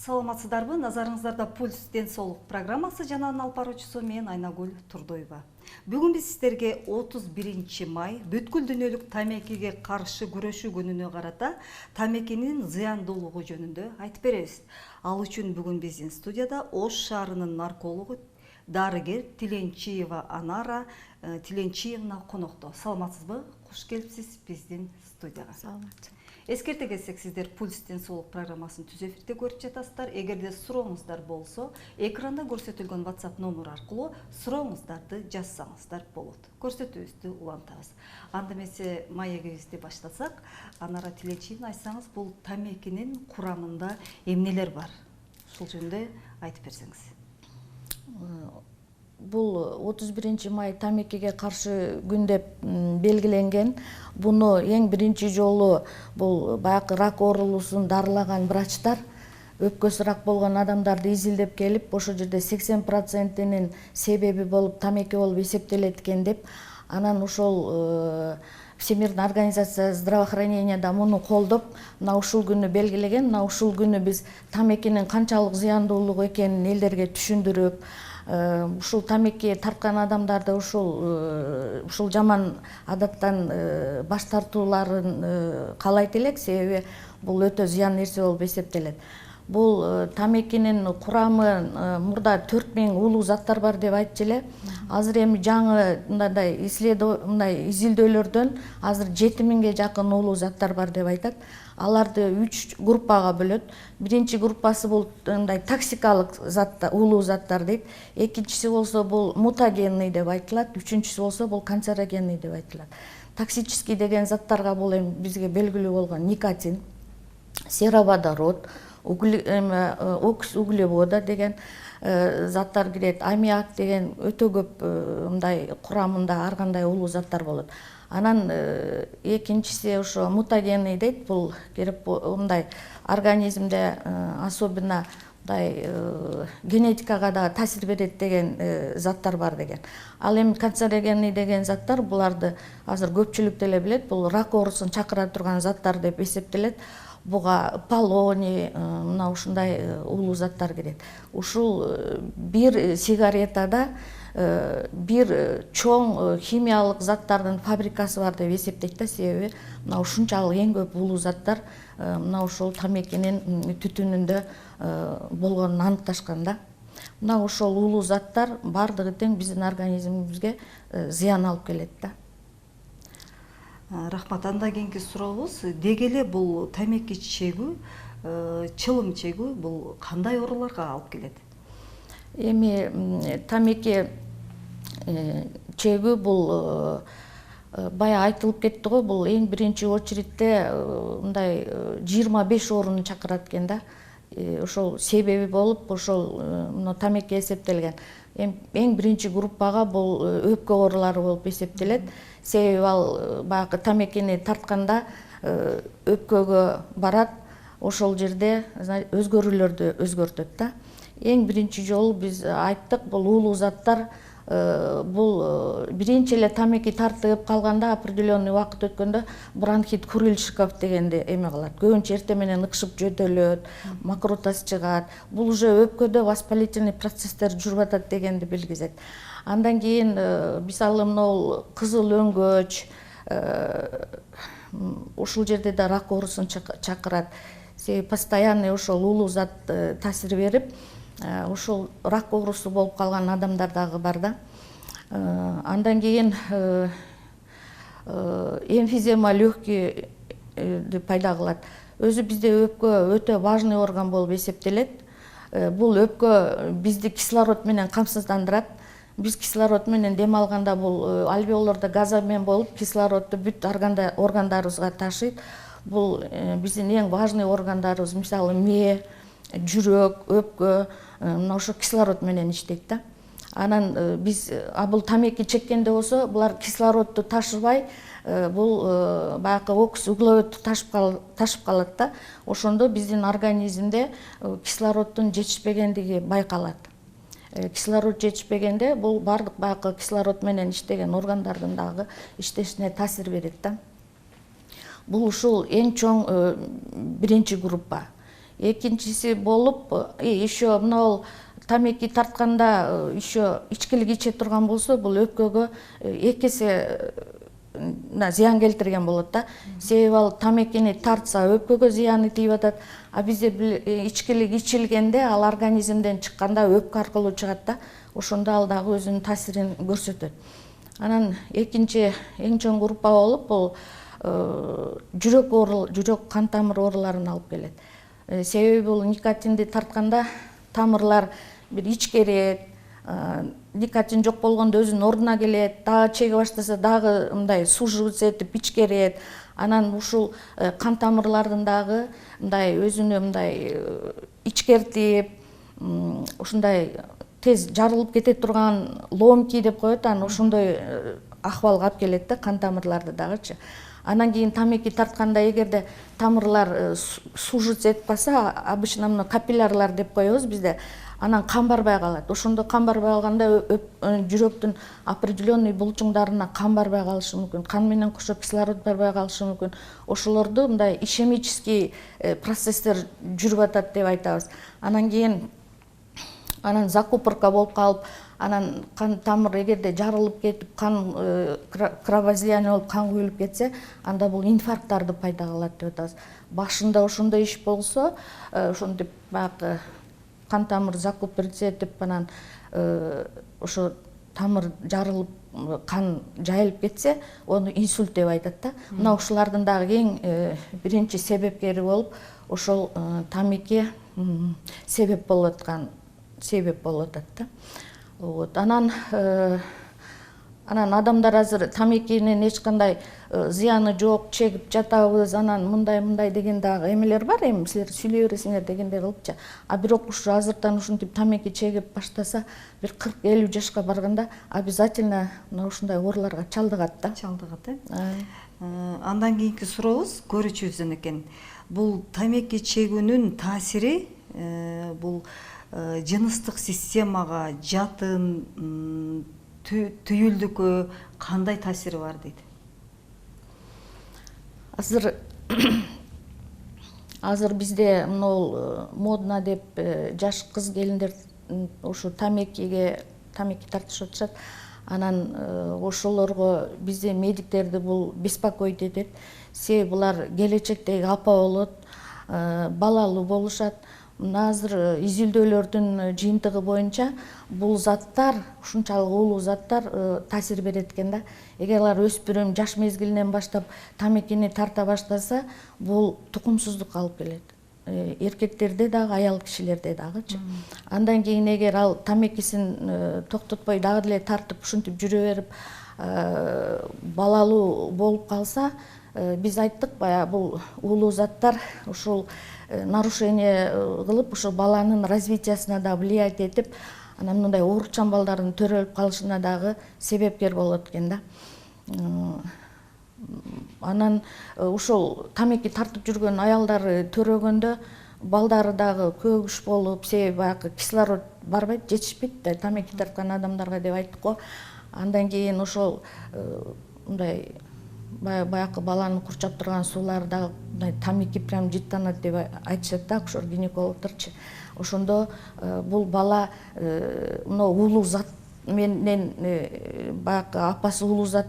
Саламатсыздарбы? Назарыңыздарда Пульс ден соолук программасы жана анын алып баруучусу мен Айнагүл Турдоева. Бүгүн биз сиздерге 31 май бүткүл дүйнөлүк тамекиге каршы күрөшүү күнүнө карата тамекинин зыяндуулугу жөнүндө айтып беребиз. Ал үчүн бүгүн биздин студияда Ош шаарынын наркологу дарыгер Тиленчиева Анара Тиленчиевна конокто. Саламатсызбы? Куш келипсиз биздин студияга. Саламат. Эскерте кетсек, сиздер Пульс ден соолук программасын түз эфирде көрүп жатасыздар. Эгерде сурооңуздар болсо, экранда көрсөтүлгөн WhatsApp номер аркылуу сурооңуздарды жазсаңыздар болот. Көрсөтүүбүздү улантабыз. Анда эмесе маегибизди баштасак, Анара Тиленчиевна, айтсаңыз, бул тамекинин курамында эмнелер бар? Ушул жөнүндө айтып берсеңиз. Бул 31 май тамекиге каршы күн деп белгиленген. Буну эң биринчи жолу бул баягы рак оорулуусун дарылаган врачтар өпкөсү рак болгон адамдарды изилдеп келип, ошол жерде 80%-нин себеби болуп тамеки болуп эсептелет экен деп, анан ошол Всемирная организация здравоохранения да муну колдоп, мына ушул күнү белгилеген. Мына ушул күнү биз тамекинин канчалык зыяндуулугу экенин элдерге түшүндүрүп, ушул тамеки тарткан адамдарды ушул жаман адаттан баш тартууларын каалайт элек, себеби бул өтө зыян нерсе болуп эсептелет. Бул тамекинин курамы мурда 4000 улуу заттар бар деп айтчу эле. Азыр эми жаңы мындай изилдөөлөрдөн азыр 7000ге жакын улуу заттар бар деп айтат. Аларды 3 группага бөлөт. Биринчи группасы бул мындай токсикалык улуу заттар дейт. Экинчиси болсо бул мутагенный деп айтылат. Үчүнчүсү болсо бул канцерогенный деп айтылат. Токсический деген заттарга бул эми бизге белгилүү болгон никотин, сероводород, окись углевода деген заттар кирет, аммиак деген өтө көп мындай курамында ар кандай улуу заттар болот. Анан экинчиси ошо мутагенный дейт, бул кирип мындай организмде особенно мындай генетикага да таасир берет деген заттар бар деген. Ал эми канцерогенный деген заттар буларды азыр көпчүлүк деле билет, бул рак оорусун чакыра турган заттар деп эсептелет. Буга полоний, мына ушундай улуу заттар кирет. Ушул бир сигаретада бир чоң химиялык заттардын фабрикасы бар деп эсептейт да, себеби мына ушунчалык эң көп улуу заттар мына ушул тамекинин түтүнүндө болгонун аныкташкан да. Мына ошол улуу заттар бардыгы тең биздин организмибизге зыян алып келет да. Рахмат. Анда кийинки сурообуз, деги эле бул тамеки чегүү, чылым чегүү бул кандай ооруларга алып келет? Эми тамеки чегүү бул бая айтылып кетти го, бул эң биринчи очередте мындай 25 оорууну чакырат экен да. Ошол себеби болуп, ошол мына тамеки эсептелген. Эң биринчи группага бул өпкө оорулары болуп эсептелет. Себеби ал баягы тамекини тартканда өпкөгө барат, ошол жерде өзгөрүүлөрдү өзгөртөт да. Эң биринчи жолу биз айттык, бул улуу заттар бул биринчи эле тамеки тартып калганда определенный убакыт өткөндө бронхит Курильщиков дегенди эме кылат. Көбүнчө эртең менен ыкшып жөтөлөт, мокротасы чыгат. Бул уже өпкөдө воспалительный процесстер жүрүп атат дегенди билгизет. Андан кийин мисалы мына кызыл өңгөч, ушул жерде да рак оорусун чакырат. Себеби постоянный ошол улуу зат таасир берип, ошол рак оорусу болуп калган адамдар дагы бар да. Андан кийин эмфизема легкийди пайда кылат. Өзү бизде өпкө өтө важный орган болуп эсептелет. Бул өпкө бизди кислород менен камсыздандырат. Биз кислород менен дем алганда бул альвеолордо газообмен болуп, кислородду бүт органдарыбызга ташыйт. Бул биздин эң важный органдарыбыз, мисалы мээ, жүрөк, өпкө, мына ошо кислород менен иштейт да. Анан биз бул тамеки чеккенде болсо, булар кислородду ташыбай, бул баягы окись углеводду ташып калат да. Ошондо биздин организмде кислороддун жетишпегендиги байкалат. Кислород жетишпегенде бул бардык баягы кислород менен иштеген органдардын дагы иштешине таасир берет да. Бул ушул эң чоң биринчи группа. экинчиси болуп еще мына тамеки тартканда еще ичкилик иче турган болсо бул өпкөгө эки эсе зыян келтирген болот да. Себеби ал тамекини тартса өпкөгө зыяны тийип атат. А бизде ичкилик ичилгенде ал организмден чыкканда өпкө аркылуу чыгат да. Ошондо ал дагы өзүнүн таасирин көрсөтөт. Анан экинчи эң чоң группа болуп бул жүрөк кан тамыр ооруларын алып келет. Себеби бул никотинди тартканда тамырлар бир ичкерет, никотин жок болгондо өзүнүн ордуна келет, дагы чеге баштаса дагы мындай суживаться этип ичкерет. Анан ушул кан тамырлардын дагы мындай өзүнө мындай ичкертип, ушундай тез жарылып кете турган ломки деп коет, анан ошондой акыбалга алып келет да кан тамырларды дагычы. Анан кийин тамеки тартканда эгерде тамырлар сужиться этип калса, обычно мына капиллярлар деп коебуз бизде, анан кан барбай калат. Ошондо кан барбай калганда жүрөктүн определенный булчуңдарына кан барбай калышы мүмкүн, кан менен кошо кислород барбай калышы мүмкүн. Ошолорду мындай ишемический процесстер жүрүп атат деп айтабыз. Анан кийин закупорка болуп калып, анан кан тамыр эгерде жарылып кетип, кан кровоизлияние болуп кан куюлуп кетсе, анда бул инфаркттарды пайда кылат деп атабыз. Башында ошондой иш болсо, ошентип баягы кан тамыр закупорка этип, анан ошо тамыр жарылып кан жайылып кетсе, ону инсульт деп айтат да. Мына ушулардын дагы эң биринчи себепкери болуп, ошол тамеки себеп болуп аткан себеп болуп атат да. Анан адамдар азыр тамекинин эч кандай зыяны жок, чегип жатабыз, анан мындай деген дагы эмелер бар, эми силер сүйлөй бересиңер дегендей кылыпчы. А бирок ушу азыртан ушинтип тамеки чегип баштаса, бир 40-50 жашка барганда обязательно мына ушундай ооруларга чалдыгат да. Чалдыгат, Андан кийинки сурообуз көрүүчүбүздөн экен. Бул тамеки чегүүнүн таасири бул жыныстык системага, жатын, түйүлдүккө кандай таасири бар дейт? Азыр бизде мына модно деп жаш кыз келиндер ушу тамеки тартышып атышат. Анан ошолорго бизде медиктерди бул беспокоить этет. Себеби булар келечектеги апа болот, балалуу болушат. Азыр изилдөөлөрдүн жыйынтыгы боюнча бул заттар, ушунчалык уулуу заттар таасир берет экен да. Эгер алар өспүрүм жаш мезгилинен баштап тамекини тарта баштаса, бул тукумсуздукка алып келет. Эркектерде дагы, аял кишилерде дагычы. Андан кийин эгер ал тамекисин токтотпой дагы деле тартып ушинтип жүрө берип, балалуу болуп калса, биз айттык баягы бул уулуу заттар ушул нарушение кылып, ошо баланын развитиясына да влиять этип, анан мындай ооручан балдардын төрөлүп калышына дагы себепкер болот экен да. Анан ошол тамеки тартып жүргөн аялдар төрөгөндө балдары дагы көгүш болуп, себеби баягы кислород барбайт, жетишпейт да тамеки тарткан адамдарга деп айттык го. Андан кийин ошол мындай баягы баланы курчап турган суулар дагы тамеки прям жыттанат деп айтышат да, ошол гинекологдорчу. Ошондо бул бала мына уулуу зат менен баягы апасы уулуу зат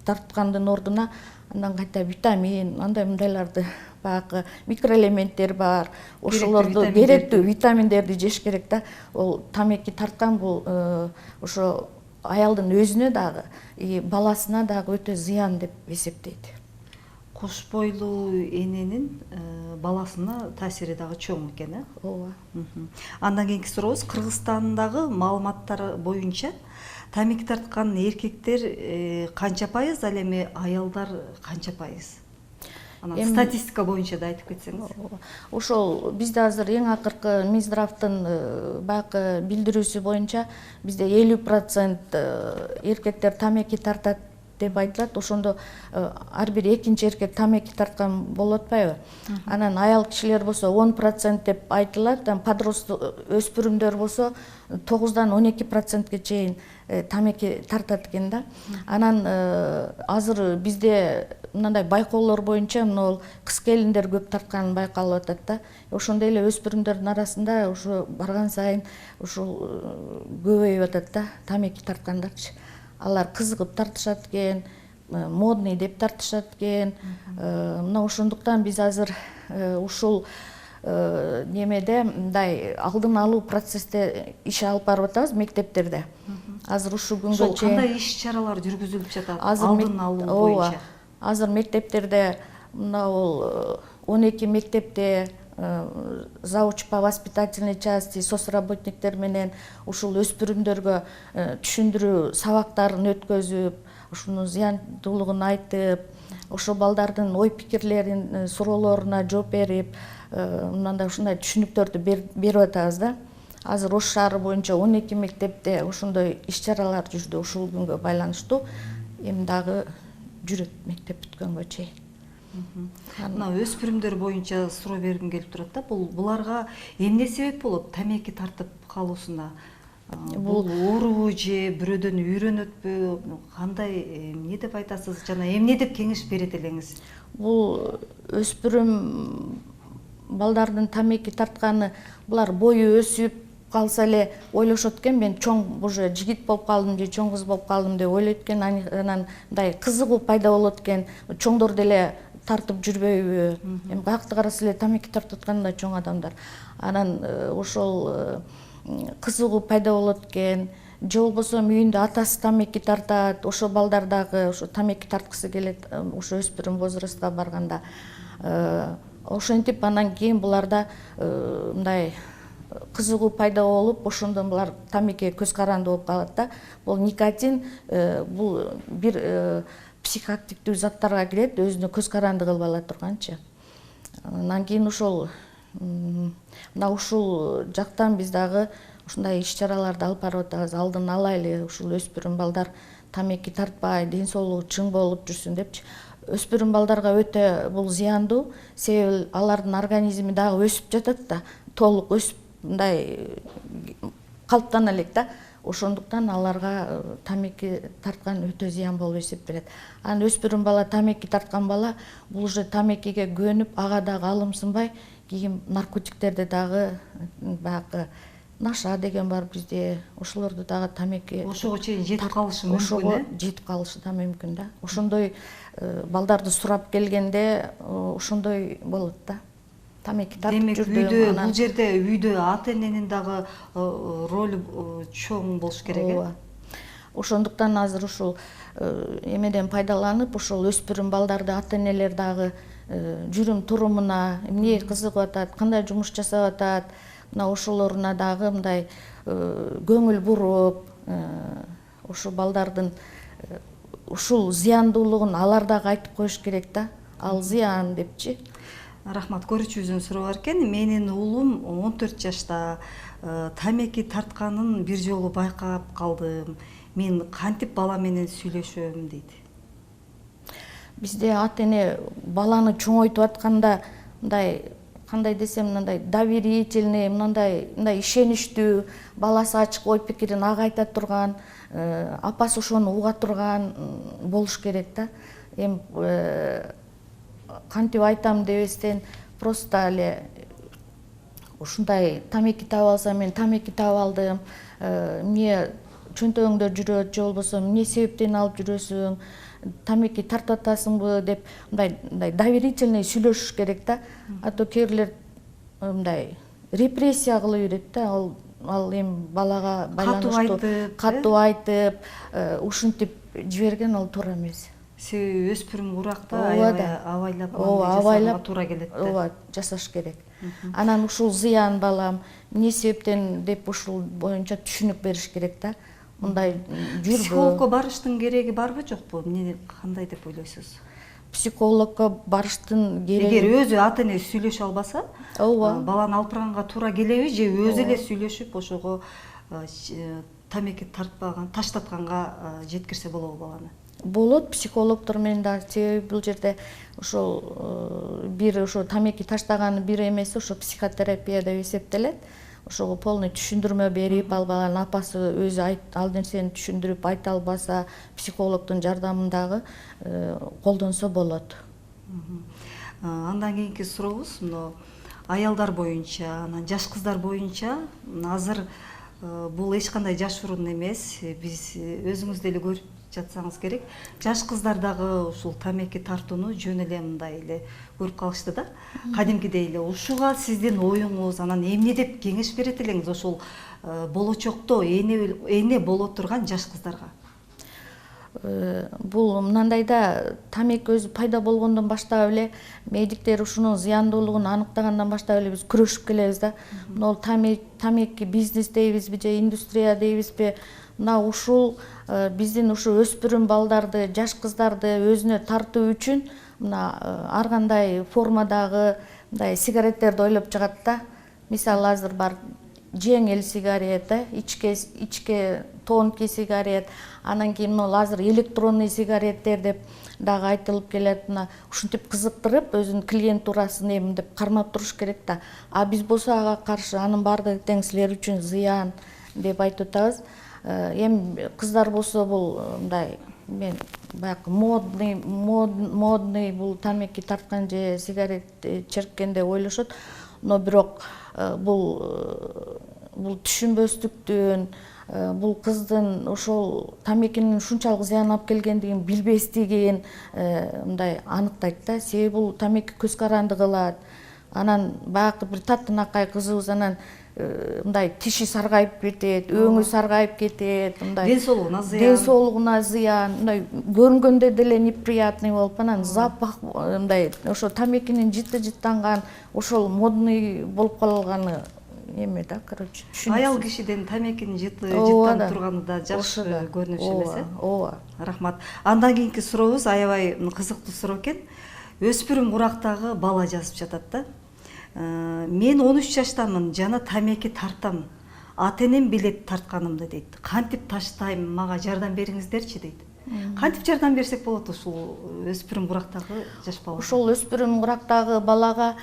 тарткандын ордуна андан кайта витамин, андай мындайларды, баягы микроэлементтер бар, ошолорду керектүү витаминдерди жеш керек да. Ол тамеки тарткан бул ошо аялдын өзүнө дагы, баласына дагы өтө зыян деп эсептейт. Кош бойлуу эненин баласына таасири дагы чоң экен, Ооба. Андан кийинки сурообуз, Кыргызстандагы маалыматтар боюнча тамеки тарткан эркектер канча пайыз, ал эми аялдар канча пайыз? Анан статистика боюнча да айтып кетсеңиз. Ошол бизде азыр эң акыркы Минздравдын баягы билдирүүсү боюнча бизде 50% эркектер тамеки тартат деп айтылат. Ошондо ар бир экинчи эркек тамеки тарткан болуп атпайбы? Анан аял кишилер болсо 10% деп айтылат. Подросток өспүрүмдөр болсо 9-дан 12%ке чейин тамеки тартат экен да. Анан азыр бизде мындай байкоолор боюнча могул кыз келиндер көп тартканы байкалып атат да. Ошондой эле өспүрүмдөрдүн арасында ушу барган сайын ушул көбөйүп атат да, тамеки тарткандарчы. Алар кызыгып тартышат экен, модный деп тартышат экен. Мына ошондуктан биз азыр ушул немеде мындай алдын алуу процессте иш алып барып атабыз мектептерде. Азыр ушул күнгө чейин кандай иш-чаралар жүргүзүлүп жатат алдын алуу боюнча? Азыр мектептерде мына бул 12 мектепте завуч по воспитательной части соцработниктер менен ушул өспүрүмдөргө түшүндүрүү сабактарын өткөзүп, ушунун зыяндуулугун айтып, ошо балдардын ой пикирлерин суроолоруна жооп берип, мындай ушундай түшүнүктөрдү берип атабыз да. Азыр Ош шаары боюнча 12 мектепте ошондой иш-чаралар жүрдү ушул күнгө байланыштуу. Эми дагы жүрөт мектеп бүткөнгө чейин. Мына өспүрүмдөр боюнча суроо бергим келип турат да. Буларга эмне себеп болот тамеки тартып калуусуна? Бул оорубу же бирөөдөн үйрөнөтпү? Кандай эмне деп айтасыз жана эмне деп кеңеш берет элеңиз? Бул өспүрүм балдардын тамеки тартканы, булар бою өсүп калса эле ойлошот экен, мен чоң уже жигит болуп калдым же чоң кыз болуп калдым деп ойлойт экен, анан мындай кызыгуу пайда болот экен, чоңдор деле тартып жүрбөйбү? Эми каякты караса эле тамеки тартып аткан да чоң адамдар. Анан ошол кызыгуу пайда болот экен, же болбосо үйүндө атасы тамеки тартат, ошо балдар дагы ошо тамеки тарткысы келет, ошо өспүрүм возрастка барганда. Ошентип анан кийин буларда мындай кызыгуу пайда болуп, ошондон булар тамекиге көз каранды болуп калат да. Бул никотин бул бир психоактивдүү заттарга кирет, өзүнө көз каранды кылып ала турганчы. Анан кийин ошол мына ушул жактан биз дагы ушундай иш-чараларды алып барып атабыз, алдын алайлы, ушул өспүрүм балдар тамеки тартпай, ден соолугу чың болуп жүрсүн депчи. Өспүрүм балдарга өтө бул зыяндуу, себеби алардын организми дагы өсүп жатат да, толук өсүп мындай калыптана элек да. Ошондуктан аларга тамеки тарткан өтө зыян болуп эсептелет. Анан өспүрүм бала тамеки тарткан бала бул уже тамекиге көнүп, ага дагы алымсынбай, кийин наркотиктерди дагы баягы наша деген бар бизде, ошолорду дагы тамеки ошого чейин жетип калышы мүмкүн, ошого жетип калышы да мүмкүн да. Ошондой балдарды сурап келгенде ошондой болот да. Тамеки тартып жүрдүм. Демек бул жерде үйдө ата эненин дагы ролу чоң болуш керек э? Ошондуктан азыр ушул эмеден пайдаланып, ошол өспүрүм балдарды ата энелер дагы жүрүм турумуна, эмне кызыгып атат, кандай жумуш жасап атат, мына ошолоруна дагы мындай көңүл буруп, ошол балдардын ушул зыяндуулугун алар дагы айтып коюш керек да. Ал зыян депчи. Рахмат, көрүүчүбүздүн суроо бар экен. Менин уулум 14 жашта тамеки тартканын бир жолу байкап калдым. Мен кантип бала менен сүйлөшөм дейт. Бизде ата эне баланы чоңойтуп атканда мындай кандай десем, мындай доверительный, мындай ишеничтүү, баласы ачык ой пикирин ага айта турган, апасы ошону уга турган болуш керек да. Эми кантип айтам дебестен, просто эле ушундай тамеки таап алсам, мен тамеки таап алдым, эмне чөнтөгүңдө жүрөт, же болбосо эмне себептен алып жүрөсүң, тамеки тартып атасыңбы деп мындай доверительный сүйлөшүш керек да. А то кээ бирлер мындай репрессия кылып берет да. Ал эми балага байланыштуу катуу айтып, ушинтип жиберген ал туура эмес. Себеби өспүрүм уракта абайлап жасашка туура келет да. Ооба, жасаш керек. Анан ушул зыян балам, эмне себептен деп ушул боюнча түшүнүк бериш керек да. Мындай жүрбө. Психологко барыштын кереги барбы жокпу? Эмне кандай деп ойлойсуз? Психологко барыштын кереги. Эгер өзү ата эне сүйлөшө албаса, баланы алып барганга туура келеби же өзү эле сүйлөшүп ошого тамеки тартпаган, таштатканга жеткирсе болобу баланы? Болот, психологдор менен да, себеби бул жерде ошол бир ошо тамеки таштаганы бир эмеси ошо психотерапия деп эсептелет. ошого полный түшүндүрмө берип, ал баланын апасы өзү ал нерсени түшүндүрүп айта албаса, психологдун жардамын колдонсо болот. Андан кийинки сурообуз мына аялдар боюнча, анан жаш кыздар боюнча азыр бул эч кандай жашыруун эмес. Биз өзүңүз деле көрүп жатсаңыз керек. Жаш кыздар дагы ушул тамеки тартууну жөн эле мындай эле көрүп калышты да. Кадимкидей эле. Ушуга сиздин оюңуз, анан эмне деп кеңеш берет элеңиз ошол болочокто эне боло турган жаш кыздарга? Бул мындай да, тамеки өзү пайда болгондон баштап эле медиктер ушунун зыяндуулугун аныктагандан баштап эле биз күрөшүп келебиз да. Мына тамеки бизнес дейбизби же индустрия дейбизби, мына ушул биздин ушу өспүрүм балдарды, жаш кыздарды өзүнө тартуу үчүн мына ар кандай формадагы мындай сигареттерди ойлоп чыгат да. Мисалы азыр бар жеңил сигарет, ичке тонкий сигарет, анан кийин азыр электронный сигареттер деп дагы айтылып келет. Ушинтип кызыктырып, өзүнүн клиентурасын эми деп кармап туруш керек да. А биз болсо ага каршы, анын баардыгы тең силер үчүн зыян деп айтып атабыз. Эми кыздар болсо бул мындай мен баягы модный бул тамеки тарткан же сигарет черккен деп ойлошот. Но бирок бул түшүнбөстүктүн, бул кыздын ошол тамекинин ушунчалык зыян алып келгендигин билбестигин мындай аныктайт да. Себеби бул тамеки көз каранды кылат. Анан баягы бир таттынакай кызыбыз анан мындай тиши саргайып кетет, өңү саргайып кетет, мындай ден соолугуна зыян, мындай көрүнгөндө деле неприятный болуп, анан запах мындай ошо тамекинин жыттанган, ошол модный болуп калганы эме да, короче. Аял кишиден тамекинин жыттанып турганы да жакшы көрүнүш эмес э? Ооба. Рахмат. Андан кийинки сурообуз аябай кызыктуу суроо экен. Өспүрүм урактагы бала жазып жатат да. Мен 13 жаштамын, жана тамеки тартам. Ата-энем билет тартканымды дейт. Кантип таштайм, мага жардам бериңиздерчи дейт. Кантип жардам берсек болот ушул өспүрүм урактагы жаш балага? Ошол өспүрүм урактагы балага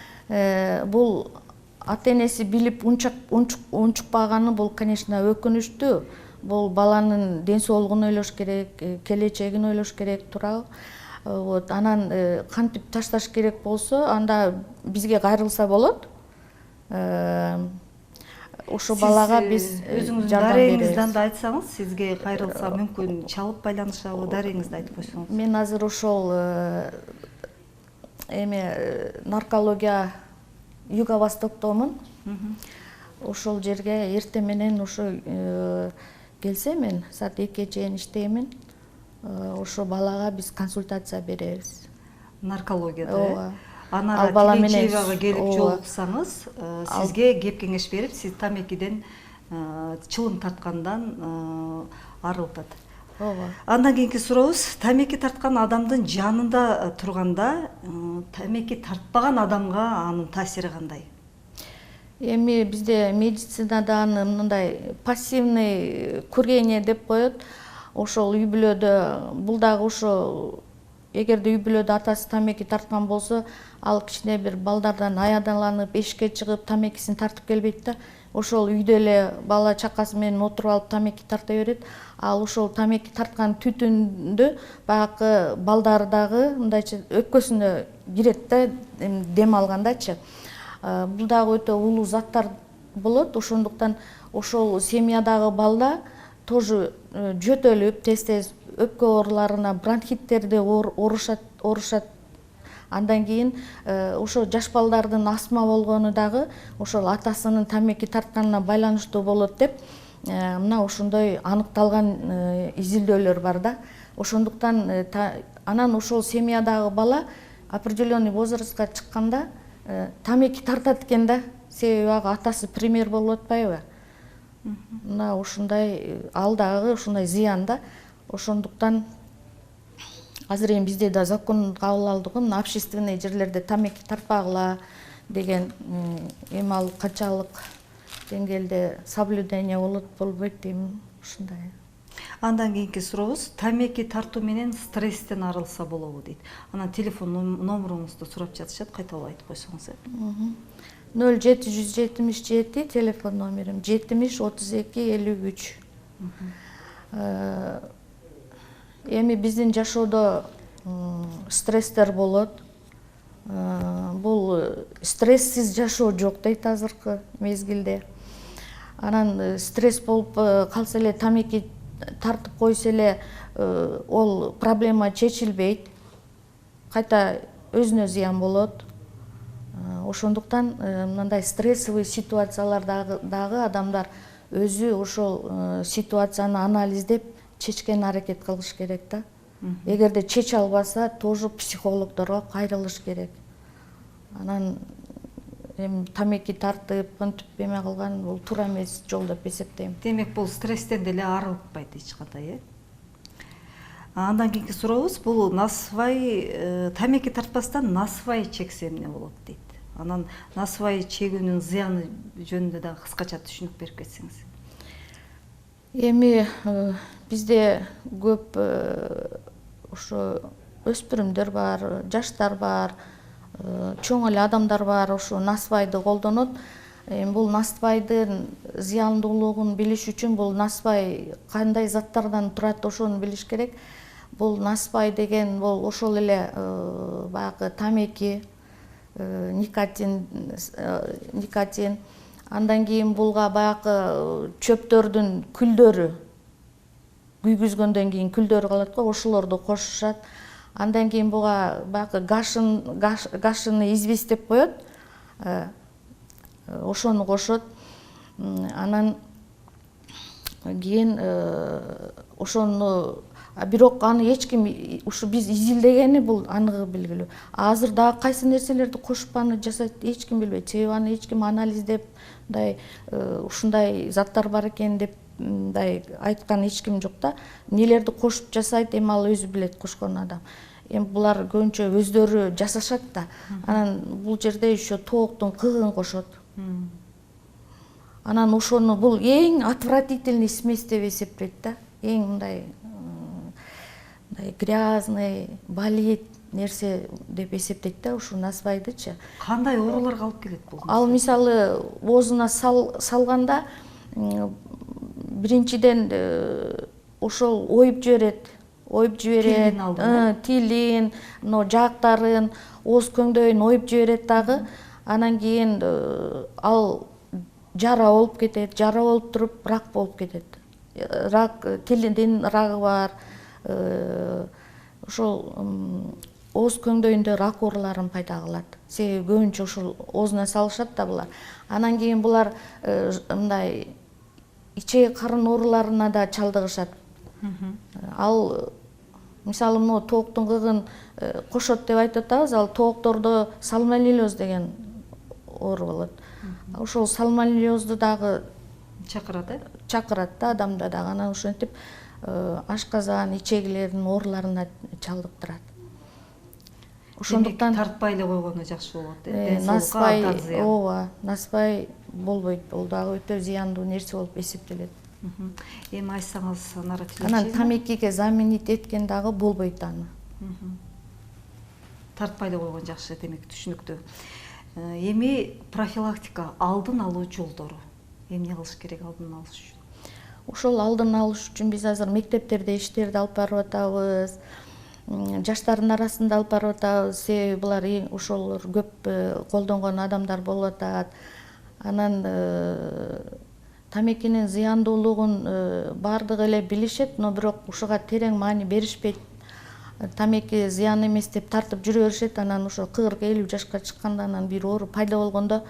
бул ата-энеси билип унчукпаганы бул, конечно, өкүнүчтүү. Бул баланын ден соолугун ойлош керек, келечегин ойлош керек, туурабы? Вот, анан кантип ташташ керек болсо, анда бизге кайрылса болот. Ошо балага биз өзүңүздүн дарегиңизден да айтсаңыз, сизге кайрылса мүмкүн чалып байланышабы, дарегиңизди айтып койсоңуз. Мен азыр ошол наркология Юго-Востоктомун. Ошол жерге эртең менен ошо келсе, мен саат 2-ге чейин иштеймин. Ошо балага биз консультация беребиз. Наркологияда, э? Ал бала менен келип жолуксаңыз, сизге кеп кеңеш берип, сиз тамекиден чылым тарткандан арылтат. Ооба. Андан кийинки сурообуз, тамеки тарткан адамдын жанында турганда, тамеки тартпаган адамга анын таасири кандай? Эми бизде медицинада аны мындай пассивный курение деп коет. Ошол үй бүлөдө, бул дагы ошо эгерде үй бүлөдө атасы тамеки тарткан болсо, ал кичине бир балдардан аядаланып, эшикке чыгып тамекисин тартып келбейт да. Ошол үйдө эле бала чакасы менен отуруп алып тамеки тарта берет. Ал ошол тамеки тарткан түтүндү баягы балдар дагы мындайча өпкөсүнө кирет да, дем алгандачы. Бул дагы өтө улуу заттар болот. Ошондуктан ошол семьядагы балда тоже жөтөлүп, тез-тез өпкө ооруларына, бронхиттерди оорушат. Андан кийин ошо жаш балдардын астма болгону дагы ошол атасынын тамеки тартканына байланыштуу болот деп мына ошондой аныкталган изилдөөлөр бар да. Ошондуктан анан ошол семьядагы бала определенный возрастка чыкканда тамеки тартат экен да. Себеби ага атасы пример болуп атпайбы? Мына ушундай, ал дагы ушундай зыян да. Ошондуктан азыр эми бизде да закон кабыл алдык, общественный жерлерде тамеки тартпагыла деген. Эми ал канчалык деңгээлде соблюдение болбойт дейм, ушундай. Андан кийинки сурообуз, тамеки тартуу менен стресстен арылса болобу дейт. Анан телефон номеруңузду сурап жатышат, кайталап айтып койсоңуз. 0777 телефон номерим 70 32 53. Эми биздин жашоодо стресстер болот. Бул стresssiz жашоо жок дейт азыркы мезгилде. Анан стресс болуп калса эле, тамеки тартып койсо эле, ол проблема чечилбейт. Кайта өзүнө зыян болот. Ошондуктан мындай стрессовый ситуациялардагы адамдар өзү ошол ситуацияны анализдеп чечкен аракет кылыш керек да. Эгерде чече албаса, тоже психологдорго кайрылыш керек. Анан эми тамеки тартып, ынтип эме кылган бул туура эмес жол деп эсептейм. Демек бул стресстен деле арылтпайт эч кандай, Андан кийинки сурообуз, бул насыбай тамеки тартпастан насыбай чексе эмне болот дейт. Анан насыбай чегүүнүн зыяны жөнүндө да кыскача түшүнүк берип кетсеңиз. Эми бизде көп ошо өспүрүмдөр бар, жаштар бар, чоң эле адамдар бар, ошо насыбайды колдонот. Бул насыбайдын зыяндуулугун билиш үчүн бул насыбай кандай заттардан турат, ошону билиш керек. Бул насыбай деген бул ошол эле баягы тамеки, никотин, андан кийин булга баягы чөптөрдүн күлдөрү, күйгүзгөндөн кийин күлдөрү калат го, ошолорду кошушат. Андан кийин буга баягы гашыны известь деп коет, ошону кошот. Анан кийин ошону, бирок аны эч ким ушу биз изилдегени бул аныгы белгилүү. Азыр дагы кайсы нерселерди кошуп аны жасайт эч ким билбейт. Себеби аны эч ким анализдеп, мындай ушундай заттар бар экен деп мындай айткан эч ким жок да. Нелерди кошуп жасайт, эми ал өзү билет, кошкон адам. Эми булар көбүнчө өздөрү жасашат да. Анан бул жерде еще тооктун кыгын кошот. Анан ошону бул эң отвратительный смесь деп эсептейт да. Эң мындай грязный, болит нерсе деп эсептейт да ушу насыбайдычы. Кандай ооруларга алып келет бул? Ал мисалы оозуна салганда биринчиден ошол оюп жиберет, тилин, жаактарын, ооз көңдөйүн оюп жиберет дагы. Анан кийин ал жара болуп кетет, жара болуп туруп рак болуп кетет. Рак, тилиндин рагы бар. Ошол ооз көңдөйүндө рак ооруларын пайда кылат. Себеби көбүнчө ошол оозуна салышат да булар. Анан кийин булар мындай ичек карын ооруларына да чалдыгышат. Ал мисалы мына тооктун кыгын кошот деп айтып атабыз, ал тооктордо сальмонеллез деген оору болот. Ошол сальмонеллезду дагы чакырат да адамда дагы. Анан ошентип ашказан, ичегилердин ооруларына чалдыктырат. Ошондуктан тартпай эле койгону жакшы болот. Насыбай, ооба, насыбай болбойт. Бул дагы өтө зыяндуу нерсе болуп эсептелет. Эми айтсаңыз, Анара Тилечина. Анан тамекиге заменить эткен дагы болбойт аны. Тартпай эле койгон жакшы, демек түшүнүктүү. Эми профилактика, алдын алуу жолдору. Эмне кылыш керек алдын алыш үчүн? Ошол алдын алыш үчүн биз азыр мектептерде иштерди алып барып атабыз. Жаштардын арасында алып барып атабыз. Себеби булар ошолор көп колдонгон адамдар болуп атат. Анан тамекинин зыяндуулугун бардыгы эле билишет, но бирок ушуга терең маани беришпейт. Тамеки зыян эмес деп тартып жүрө беришет. Анан ошо 40-50 жашка чыкканда анан бир оору пайда болгондо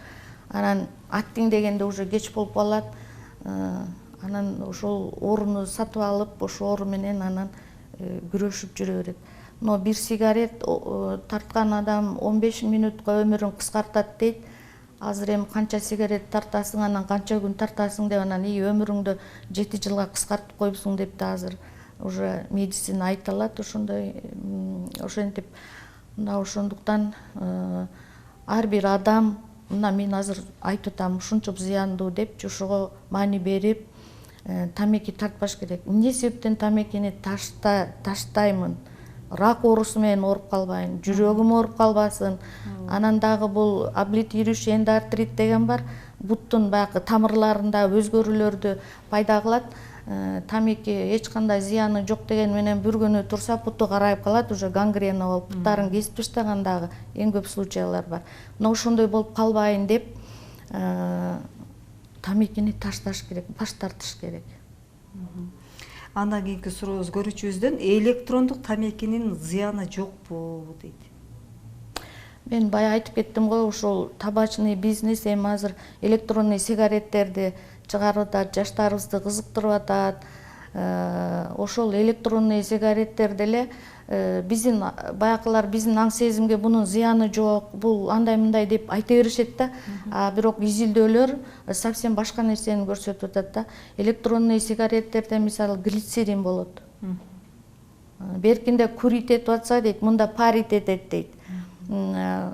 анан аттиң дегенде уже кеч болуп калат. Анан ошол ооруну сатып алып, ошол оору менен анан күрөшүп жүрө берет. Но бир сигарет тарткан адам 15 мүнөткө өмүрүн кыскартат дейт. Азыр эми канча сигарет тартасың, анан канча күн тартасың деп анан өмүрүңдү 7 жылга кыскартып коюпсуң деп да азыр уже медицина айта алат ошондой. Ошентип мына ошондуктан ар бир адам, мына мен азыр айтып атам, ушунча зыяндуу деп ошого маани берип тамеки тартпаш керек. Эмне себептен тамекини таштаймын рак оорусу менен ооруп калбайын, жүрөгүм ооруп калбасын. Анан дагы бул облитирующий эндоартрит деген бар. Буттун баягы тамырларында өзгөрүүлөрдү пайда кылат. Тамеки эч кандай зыяны жок деген менен бир күнү турса буту карайып калат, уже гангрена болуп, буттарын кесип таштагандагы эң көп случайлар бар. Мына ошондой болуп калбайын деп тамекини ташташ керек, баш тартыш керек. Андан кийинки сурообуз көрүүчүбүздөн электрондук тамекинин зыяны жокпу дейт. Мен бая айтып кеттим го, ошол табачный бизнес эми азыр электронный сигареттерди чыгарып атат, жаштарыбызды кызыктырып атат. Ошол электронный сигареттер деле биздин баякылар биздин аң сезимге бунун зыяны жок, бул андай мындай деп айта беришет да. Бирок изилдөөлөр совсем башка нерсени көрсөтүп атат да. Электронный сигареттерде мисалы глицерин болот. Беркинде курить этип атса дейт, мында парить этет дейт.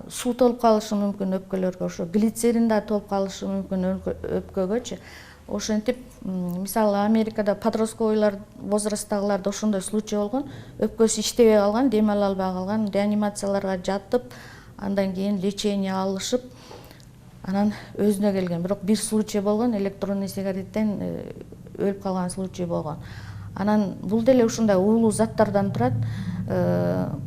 Суу толуп калышы мүмкүн өпкөлөргө, ошо глицерин да толуп калышы мүмкүн өпкөгөчү. Ошентип, мисалы Америкада подростковыйлар возрасттагыларда ошондой случай болгон, өпкөсү иштебей калган, дем ала албай калган, реанимацияларга жатып, андан кийин лечение алышып, анан өзүнө келген. Бирок бир случай болгон, электронный сигареттен өлүп калган случай болгон. Анан бул деле ушундай уулуу заттардан турат.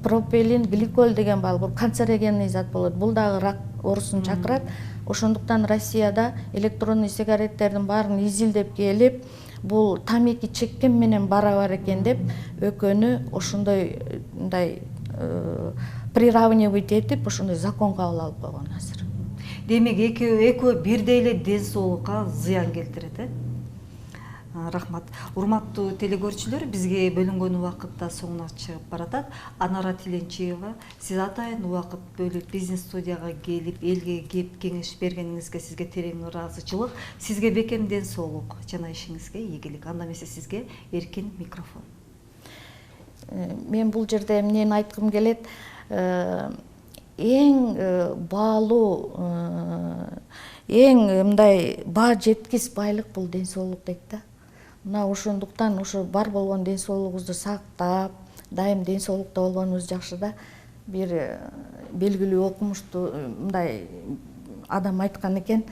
Пропилен гликоль деген бар, бул канцерогенный зат болот. Бул дагы рак оорусун чакырат. Ошондуктан Россияда электронный сигареттердин баарын изилдеп келип, бул тамеки чеккен менен барабар экен деп, экөөнү ошондой приравнивать этип, ошондой закон кабыл алып койгон азыр. Демек экөө бирдей эле ден соолукка зыян келтирет, Рахмат. Урматтуу телекөрүүчүлөр, бизге бөлүнгөн убакыт да соңуна чыгып баратат. Анара Тиленчиева, сиз атайын убакыт бөлүп бизнес студияга келип, элге кеп кеңеш бергениңизге сизге терең ыраазычылык. Сизге бекем ден соолук жана ишиңизге ийгилик. Анда эмесе сизге эркин микрофон. Мен бул жерде эмнени айткым келет? Эң баалуу, эң мындай баа жеткис байлык бул ден соолук дейт да. Мына ошондуктан ошо бар болгон ден соолугубузду сактап, дайым ден соолукта болгонубуз жакшы да. Бир белгилүү окумуштуу мындай адам айткан экен,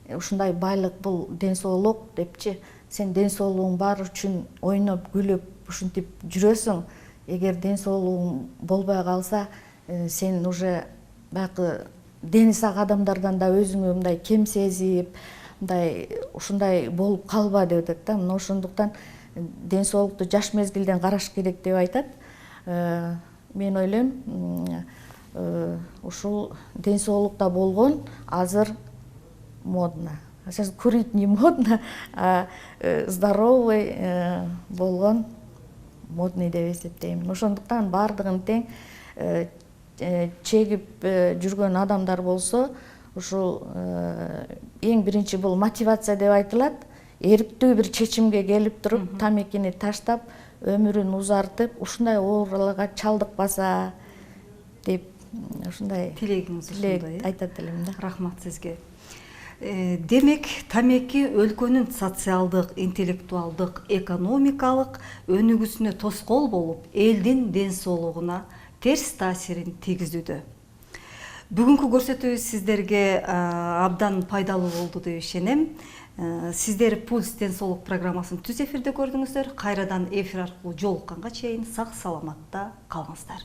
ушундай байлык бул ден соолук депчи. Сен ден соолугуң бар үчүн ойноп, күлүп, ушинтип жүрөсүң. Эгер ден соолугуң болбой калса, сен уже баягы дени сак адамдардан да өзүңү мындай кем сезип, мындай ушундай болуп калба деп атат да. Мына ошондуктан ден соолукту жаш мезгилден караш керек деп айтат. Мен ойлойм, ушул ден соолукта болгон азыр модно. Сейчас курить не модно, а здоровый болгон модный деп эсептейм. Ошондуктан баардыгын тең чегип жүргөн адамдар болсо, ушул эң биринчи бул мотивация деп айтылат. Эриктүү бир чечимге келип туруп, тамекини таштап, өмүрүн узартып, ушундай ооруларга чалдыкпаса деп ушундай тилегиңиз ушундай айтат элем да. Рахмат сизге. Демек, тамеки өлкөнүн социалдык, интеллектуалдык, экономикалык өнүгүүсүнө тоскоол болуп, элдин ден соолугуна терс таасирин тийгизүүдө. Бүгүнкү көрсөтүүбүз сиздерге абдан пайдалуу болду деп ишенем. Сиздер Пульс ден соолук программасын түз эфирде көрдүңүздөр. Кайрадан эфир аркылуу жолукканга чейин сак саламатта калыңыздар.